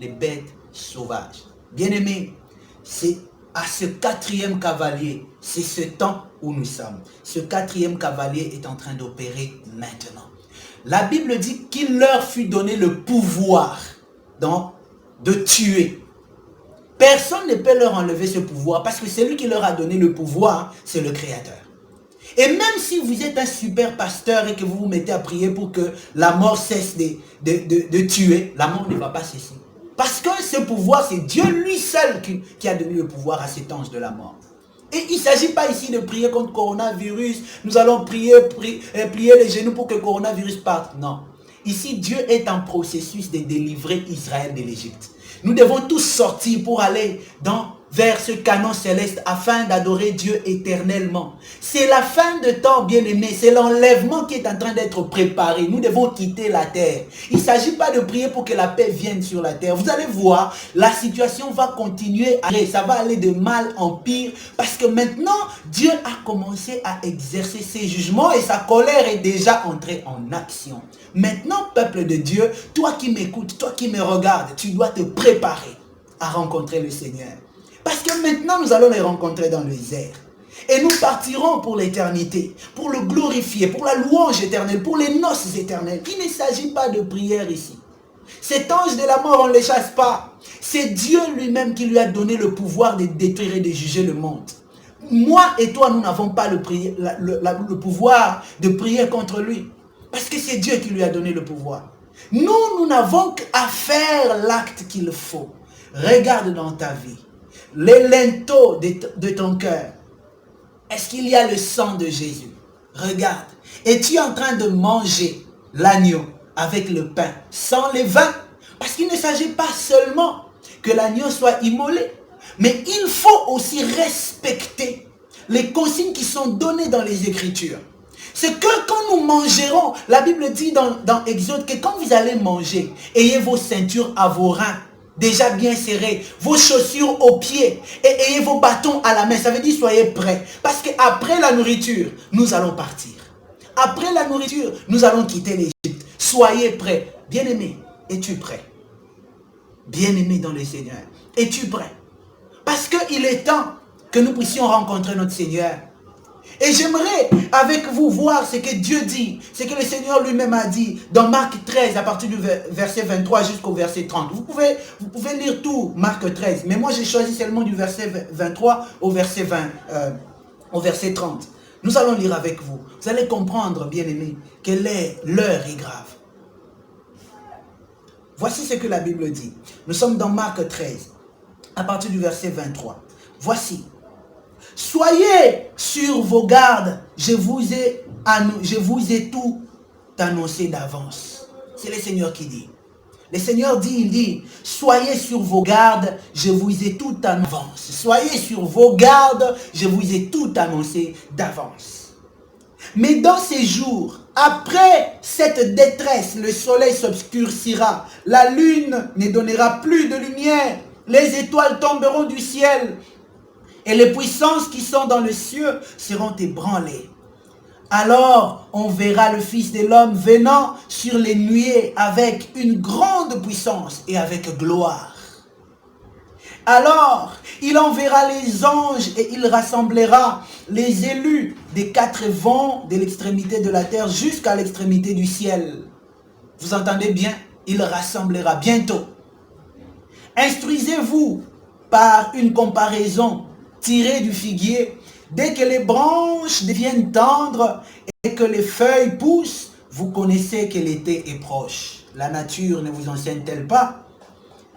les bêtes sauvages. Bien-aimés, c'est à ce quatrième cavalier, c'est ce temps où nous sommes. Ce quatrième cavalier est en train d'opérer maintenant. La Bible dit qu'il leur fut donné le pouvoir de tuer. Personne ne peut leur enlever ce pouvoir parce que celui qui leur a donné le pouvoir, c'est le Créateur. Et même si vous êtes un super pasteur et que vous vous mettez à prier pour que la mort cesse de tuer, la mort ne va pas cesser. Parce que ce pouvoir, c'est Dieu lui seul qui a donné le pouvoir à cet ange de la mort. Et il ne s'agit pas ici de prier contre le coronavirus. Nous allons plier les genoux pour que le coronavirus parte. Non. Ici, Dieu est en processus de délivrer Israël de l'Égypte. Nous devons tous sortir pour aller vers ce canon céleste afin d'adorer Dieu éternellement. C'est la fin de temps, bien-aimés. C'est l'enlèvement qui est en train d'être préparé. Nous devons quitter la terre. Il ne s'agit pas de prier pour que la paix vienne sur la terre. Vous allez voir, la situation va continuer. Ça va aller de mal en pire parce que maintenant, Dieu a commencé à exercer ses jugements et sa colère est déjà entrée en action. Maintenant, peuple de Dieu, toi qui m'écoutes, toi qui me regardes, tu dois te préparer à rencontrer le Seigneur. Parce que maintenant, nous allons les rencontrer dans les airs. Et nous partirons pour l'éternité, pour le glorifier, pour la louange éternelle, pour les noces éternelles. Il ne s'agit pas de prière ici. Cet ange de la mort, on ne les chasse pas. C'est Dieu lui-même qui lui a donné le pouvoir de détruire et de juger le monde. Moi et toi, nous n'avons pas le pouvoir de prier contre lui. Parce que c'est Dieu qui lui a donné le pouvoir. Nous n'avons qu'à faire l'acte qu'il faut. Regarde dans ta vie. Les linteaux de ton cœur. Est-ce qu'il y a le sang de Jésus? Regarde. Es-tu en train de manger l'agneau avec le pain sans levain? Parce qu'il ne s'agit pas seulement que l'agneau soit immolé. Mais il faut aussi respecter les consignes qui sont données dans les Écritures. C'est que quand nous mangerons, la Bible dit dans Exode que quand vous allez manger, ayez vos ceintures à vos reins, déjà bien serrés, vos chaussures aux pieds et ayez vos bâtons à la main. Ça veut dire soyez prêts. Parce qu'après la nourriture, nous allons partir. Après la nourriture, nous allons quitter l'Égypte. Soyez prêts. Bien-aimé, es-tu prêt? Bien-aimé dans le Seigneur, es-tu prêt? Parce qu'il est temps que nous puissions rencontrer notre Seigneur. Et j'aimerais avec vous voir ce que Dieu dit, ce que le Seigneur lui-même a dit dans Marc 13 à partir du verset 23 jusqu'au verset 30. Vous pouvez lire tout Marc 13, mais moi j'ai choisi seulement du verset 23 au verset 30. Nous allons lire avec vous. Vous allez comprendre, bien-aimés, que l'heure est grave. Voici ce que la Bible dit. Nous sommes dans Marc 13 à partir du verset 23. Voici. Soyez sur vos gardes, je vous ai tout annoncé d'avance. C'est le Seigneur qui dit. Le Seigneur dit, il dit, soyez sur vos gardes, je vous ai tout annoncé. Soyez sur vos gardes, je vous ai tout annoncé d'avance. Mais dans ces jours, après cette détresse, le soleil s'obscurcira, la lune ne donnera plus de lumière, les étoiles tomberont du ciel, et les puissances qui sont dans le ciel seront ébranlées. Alors, on verra le Fils de l'homme venant sur les nuées avec une grande puissance et avec gloire. Alors, il enverra les anges et il rassemblera les élus des quatre vents de l'extrémité de la terre jusqu'à l'extrémité du ciel. Vous entendez bien? Il rassemblera bientôt. Instruisez-vous par une comparaison tirée du figuier. Dès que les branches deviennent tendres et que les feuilles poussent, vous connaissez que l'été est proche. La nature ne vous enseigne-t-elle pas?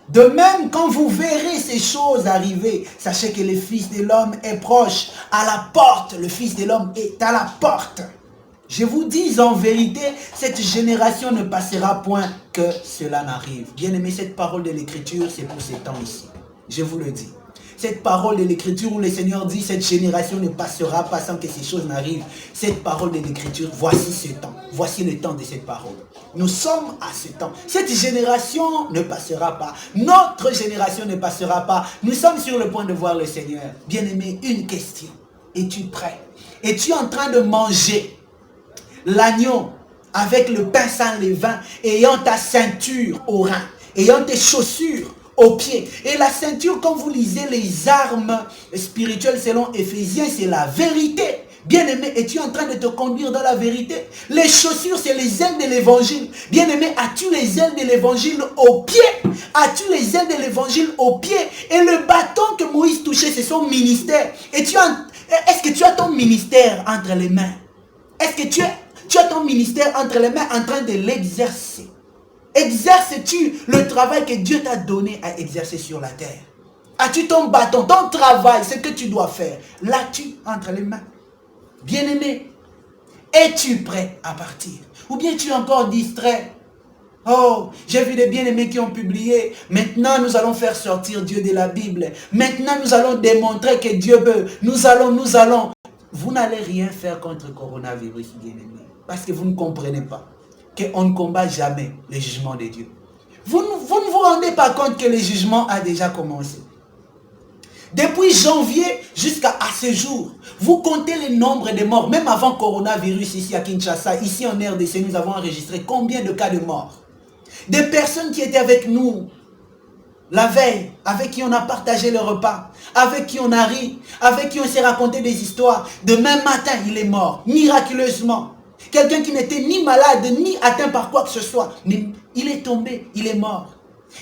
De même, quand vous verrez ces choses arriver, sachez que le Fils de l'homme est proche, à la porte. Le Fils de l'homme est à la porte. Je vous dis en vérité, cette génération ne passera point que cela n'arrive. Bien aimé, cette parole de l'Écriture, c'est pour ces temps ici. Je vous le dis. Cette parole de l'Écriture où le Seigneur dit, cette génération ne passera pas sans que ces choses n'arrivent. Cette parole de l'Écriture, voici ce temps. Voici le temps de cette parole. Nous sommes à ce temps. Cette génération ne passera pas. Notre génération ne passera pas. Nous sommes sur le point de voir le Seigneur. Bien-aimé, une question. Es-tu prêt? Es-tu en train de manger l'agneau avec le pain sans levain, ayant ta ceinture au rein? ayant tes chaussures aux pieds. Et la ceinture, quand vous lisez les armes spirituelles selon Éphésiens, c'est la vérité. Bien-aimé, es-tu en train de te conduire dans la vérité? Les chaussures, c'est les ailes de l'évangile. Bien-aimé, as-tu les ailes de l'évangile aux pieds? As-tu les ailes de l'évangile aux pieds? Et le bâton que Moïse touchait, c'est son ministère. Est-ce que tu as ton ministère entre les mains? Est-ce que tu as ton ministère entre les mains en train de l'exercer? Exerces-tu le travail que Dieu t'a donné à exercer sur la terre? As-tu ton bâton, ton travail, ce que tu dois faire? L'as-tu entre les mains? Bien-aimé, es-tu prêt à partir? Ou bien tu es encore distrait? Oh, j'ai vu des bien-aimés qui ont publié. Maintenant, nous allons faire sortir Dieu de la Bible. Maintenant, nous allons démontrer que Dieu veut. Nous allons. Vous n'allez rien faire contre le coronavirus, bien-aimé. Parce que vous ne comprenez pas qu'on ne combat jamais le jugement de Dieu. Vous ne vous rendez pas compte que le jugement a déjà commencé. Depuis janvier jusqu'à ce jour, vous comptez le nombre de morts. Même avant coronavirus ici à Kinshasa, ici en RDC, nous avons enregistré combien de cas de morts? Des personnes qui étaient avec nous la veille, avec qui on a partagé le repas, avec qui on a ri, avec qui on s'est raconté des histoires. Demain matin, il est mort, miraculeusement. Quelqu'un qui n'était ni malade, ni atteint par quoi que ce soit. Mais il est tombé, il est mort.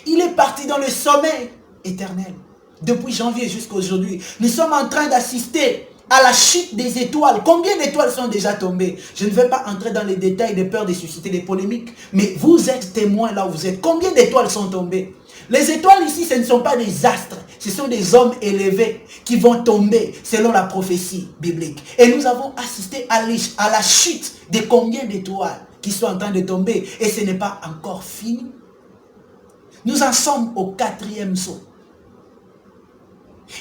Il est parti dans le sommeil éternel. Depuis janvier jusqu'à aujourd'hui, nous sommes en train d'assister à la chute des étoiles. Combien d'étoiles sont déjà tombées? Je ne vais pas entrer dans les détails de peur de susciter des polémiques, mais vous êtes témoins là où vous êtes. Combien d'étoiles sont tombées? Les étoiles ici, ce ne sont pas des astres, ce sont des hommes élevés qui vont tomber selon la prophétie biblique. Et nous avons assisté à la chute de combien d'étoiles qui sont en train de tomber, et ce n'est pas encore fini. Nous en sommes au 4e saut.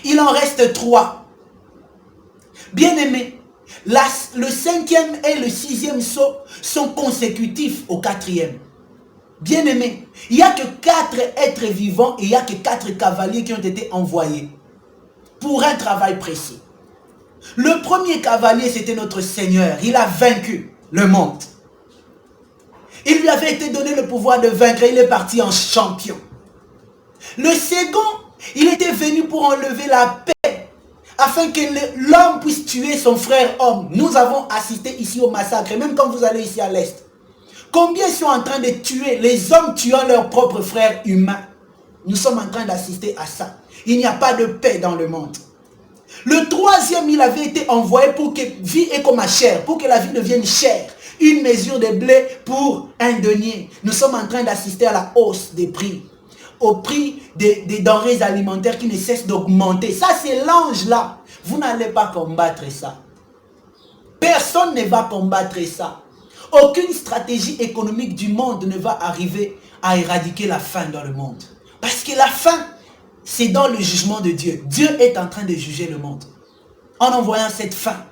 Il en reste 3. Bien-aimés, le 5e et le 6e saut sont consécutifs au 4e. Bien-aimés, il n'y a que 4 êtres vivants et il n'y a que 4 cavaliers qui ont été envoyés pour un travail précis. Le premier cavalier, c'était notre Seigneur. Il a vaincu le monde. Il lui avait été donné le pouvoir de vaincre. Il est parti en champion. Le second, il était venu pour enlever la paix, afin que l'homme puisse tuer son frère homme. Nous avons assisté ici au massacre, même quand vous allez ici à l'Est. Combien sont en train de tuer, les hommes tuant leurs propres frères humains? Nous sommes en train d'assister à ça. Il n'y a pas de paix dans le monde. Le troisième, il avait été envoyé pour que vie est comme à chair, pour que la vie devienne chère. Une mesure de blé pour un denier. Nous sommes en train d'assister à la hausse des prix. Au prix des denrées alimentaires qui ne cessent d'augmenter. Ça, c'est l'ange là. Vous n'allez pas combattre ça. Personne ne va combattre ça. Aucune stratégie économique du monde ne va arriver à éradiquer la faim dans le monde. Parce que la faim, c'est dans le jugement de Dieu. Dieu est en train de juger le monde. En envoyant cette faim.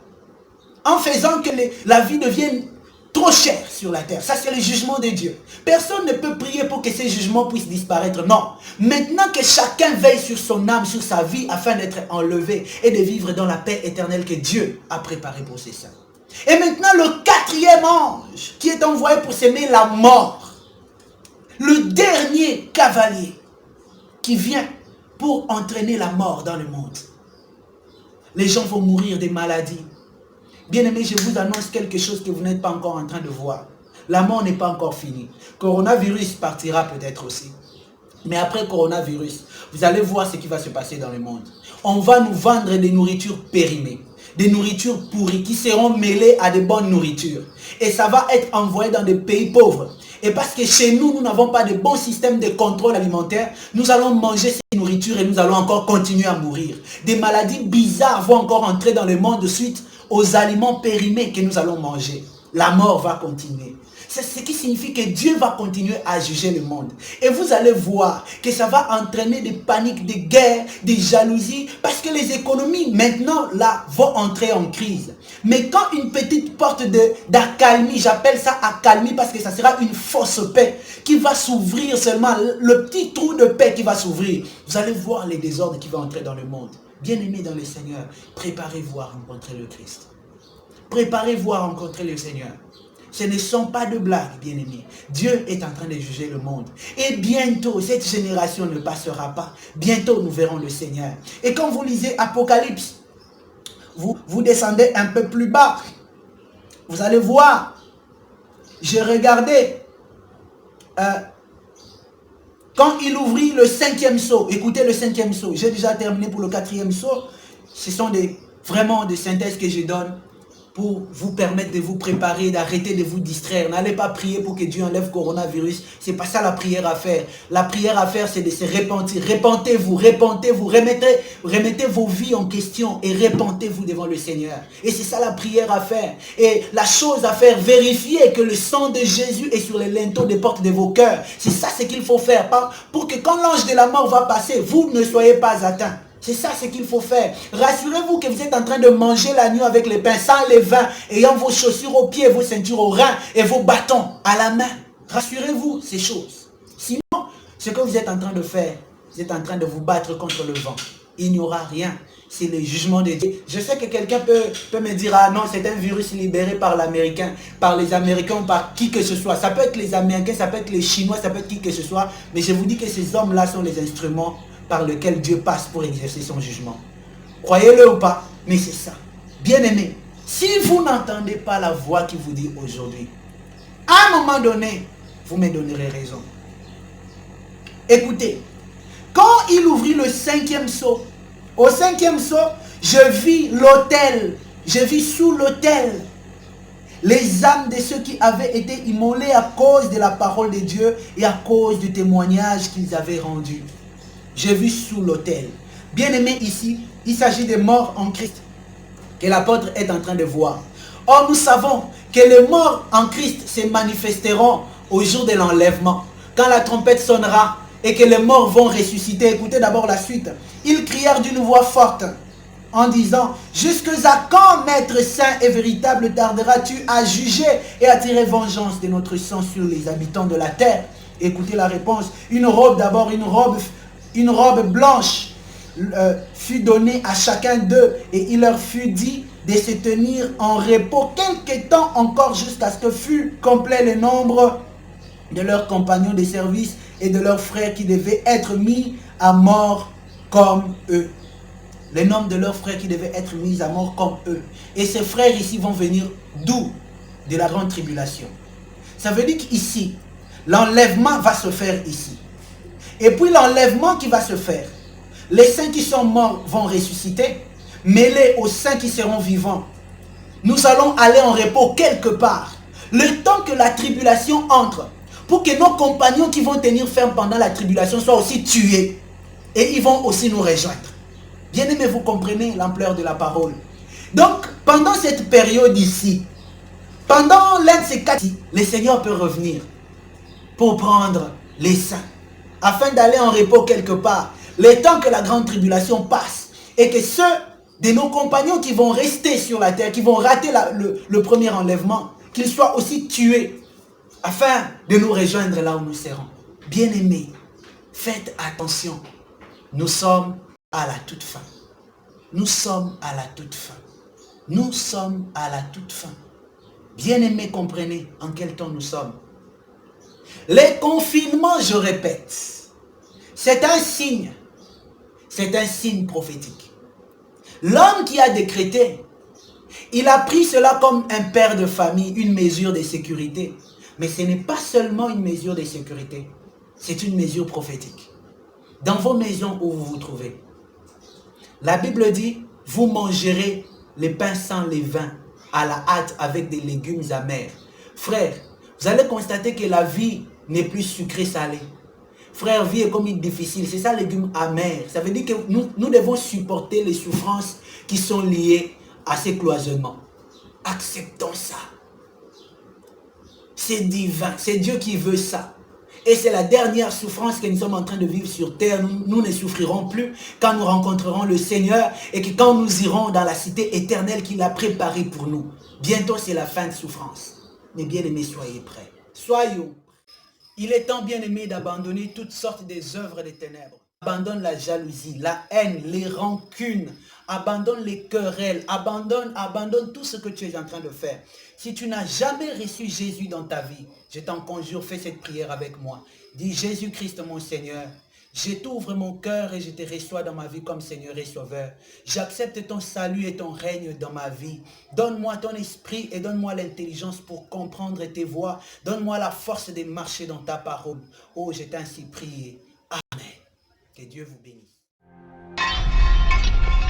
En faisant que la vie devienne trop chère sur la terre. Ça, c'est le jugement de Dieu. Personne ne peut prier pour que ces jugements puissent disparaître. Non. Maintenant que chacun veille sur son âme, sur sa vie, afin d'être enlevé et de vivre dans la paix éternelle que Dieu a préparée pour ses saints. Et maintenant, le 4e ange qui est envoyé pour semer la mort. Le dernier cavalier qui vient pour entraîner la mort dans le monde. Les gens vont mourir des maladies. Bien-aimés, je vous annonce quelque chose que vous n'êtes pas encore en train de voir. La mort n'est pas encore finie. Coronavirus partira peut-être aussi. Mais après coronavirus, vous allez voir ce qui va se passer dans le monde. On va nous vendre des nourritures périmées, des nourritures pourries qui seront mêlées à de bonnes nourritures. Et ça va être envoyé dans des pays pauvres. Et parce que chez nous, nous n'avons pas de bon système de contrôle alimentaire, nous allons manger ces nourritures et nous allons encore continuer à mourir. Des maladies bizarres vont encore entrer dans le monde suite aux aliments périmés que nous allons manger. La mort va continuer. C'est ce qui signifie que Dieu va continuer à juger le monde. Et vous allez voir que ça va entraîner des paniques, des guerres, des jalousies, parce que les économies maintenant là vont entrer en crise. Mais quand une petite porte d'accalmie, j'appelle ça accalmie parce que ça sera une fausse paix qui va s'ouvrir seulement, le petit trou de paix qui va s'ouvrir, vous allez voir les désordres qui vont entrer dans le monde. Bien-aimés dans le Seigneur, préparez-vous à rencontrer le Christ. Préparez-vous à rencontrer le Seigneur. Ce ne sont pas de blagues, bien-aimés. Dieu est en train de juger le monde. Et bientôt, cette génération ne passera pas. Bientôt, nous verrons le Seigneur. Et quand vous lisez Apocalypse, vous descendez un peu plus bas. Vous allez voir. J'ai regardé. Quand il ouvrit le 5e sceau. Écoutez le 5e sceau. J'ai déjà terminé pour le 4e sceau. Ce sont vraiment des synthèses que je donne pour vous permettre de vous préparer, d'arrêter de vous distraire. N'allez pas prier pour que Dieu enlève le coronavirus. Ce n'est pas ça la prière à faire. La prière à faire, c'est de se repentir. Repentez-vous, repentez-vous, remettez vos vies en question et repentez-vous devant le Seigneur. Et c'est ça la prière à faire. Et la chose à faire, vérifiez que le sang de Jésus est sur les linteaux des portes de vos cœurs. C'est ça ce qu'il faut faire pour que quand l'ange de la mort va passer, vous ne soyez pas atteints. C'est ça ce qu'il faut faire. Rassurez-vous que vous êtes en train de manger l'agneau avec les pains, sans levain, ayant vos chaussures aux pieds, vos ceintures aux reins et vos bâtons à la main. Rassurez-vous ces choses. Sinon, ce que vous êtes en train de faire, vous êtes en train de vous battre contre le vent. Il n'y aura rien. C'est le jugement de Dieu. Je sais que quelqu'un peut me dire, ah non, c'est un virus libéré par l'Américain, par les Américains, par qui que ce soit. Ça peut être les Américains, ça peut être les Chinois, ça peut être qui que ce soit. Mais je vous dis que ces hommes-là sont les instruments par lequel Dieu passe pour exercer son jugement. Croyez-le ou pas, mais c'est ça. Bien-aimés, si vous n'entendez pas la voix qui vous dit aujourd'hui, à un moment donné, vous me donnerez raison. Écoutez, quand il ouvrit le 5e sceau, au 5e sceau, je vis l'autel, je vis sous l'autel les âmes de ceux qui avaient été immolés à cause de la parole de Dieu et à cause du témoignage qu'ils avaient rendu. J'ai vu sous l'autel. Bien aimé ici, il s'agit des morts en Christ que l'apôtre est en train de voir. Or, nous savons que les morts en Christ se manifesteront au jour de l'enlèvement. Quand la trompette sonnera et que les morts vont ressusciter. Écoutez d'abord la suite. Ils crièrent d'une voix forte en disant, jusque à quand, Maître saint et véritable, tarderas-tu à juger et à tirer vengeance de notre sang sur les habitants de la terre? Écoutez la réponse. Une robe d'abord, une robe blanche fut donnée à chacun d'eux et il leur fut dit de se tenir en repos quelque temps encore jusqu'à ce que fût complet le nombre de leurs compagnons de service et de leurs frères qui devaient être mis à mort comme eux. Le nombre de leurs frères qui devaient être mis à mort comme eux. Et ces frères ici vont venir d'où? De la grande tribulation. Ça veut dire qu'ici, l'enlèvement va se faire ici. Et puis l'enlèvement qui va se faire, les saints qui sont morts vont ressusciter, mêlés aux saints qui seront vivants. Nous allons aller en repos quelque part, le temps que la tribulation entre, pour que nos compagnons qui vont tenir ferme pendant la tribulation soient aussi tués. Et ils vont aussi nous rejoindre. Bien aimé, vous comprenez l'ampleur de la parole. Donc, pendant cette période ici, pendant l'un de ces 4 ans, le Seigneur peut revenir pour prendre les saints, afin d'aller en repos quelque part, le temps que la grande tribulation passe, et que ceux de nos compagnons qui vont rester sur la terre, qui vont rater le premier enlèvement, qu'ils soient aussi tués, afin de nous rejoindre là où nous serons. Bien-aimés, faites attention, nous sommes à la toute fin. Nous sommes à la toute fin. Nous sommes à la toute fin. Bien-aimés, comprenez en quel temps nous sommes. Les confinements, je répète, c'est un signe prophétique. L'homme qui a décrété, il a pris cela comme un père de famille, une mesure de sécurité. Mais ce n'est pas seulement une mesure de sécurité, c'est une mesure prophétique. Dans vos maisons où vous vous trouvez, la Bible dit, vous mangerez les pains sans levain à la hâte avec des légumes amers. Frère, vous allez constater que la vie n'est plus sucrée salée. Frère, vie est comme une difficile. C'est ça, légumes amers. Ça veut dire que nous devons supporter les souffrances qui sont liées à ces cloisonnements. Acceptons ça. C'est divin. C'est Dieu qui veut ça. Et c'est la dernière souffrance que nous sommes en train de vivre sur terre. Nous ne souffrirons plus quand nous rencontrerons le Seigneur et que quand nous irons dans la cité éternelle qu'il a préparée pour nous. Bientôt, c'est la fin de souffrance. Mais bien aimés, soyez prêts. Soyons. Il est temps, bien aimé, d'abandonner toutes sortes des œuvres des ténèbres. Abandonne la jalousie, la haine, les rancunes. Abandonne les querelles. Abandonne tout ce que tu es en train de faire. Si tu n'as jamais reçu Jésus dans ta vie, je t'en conjure, fais cette prière avec moi. Dis, Jésus-Christ mon Seigneur, je t'ouvre mon cœur et je te reçois dans ma vie comme Seigneur et Sauveur. J'accepte ton salut et ton règne dans ma vie. Donne-moi ton esprit et donne-moi l'intelligence pour comprendre tes voies. Donne-moi la force de marcher dans ta parole. Oh, je t'ai ainsi prié. Amen. Que Dieu vous bénisse.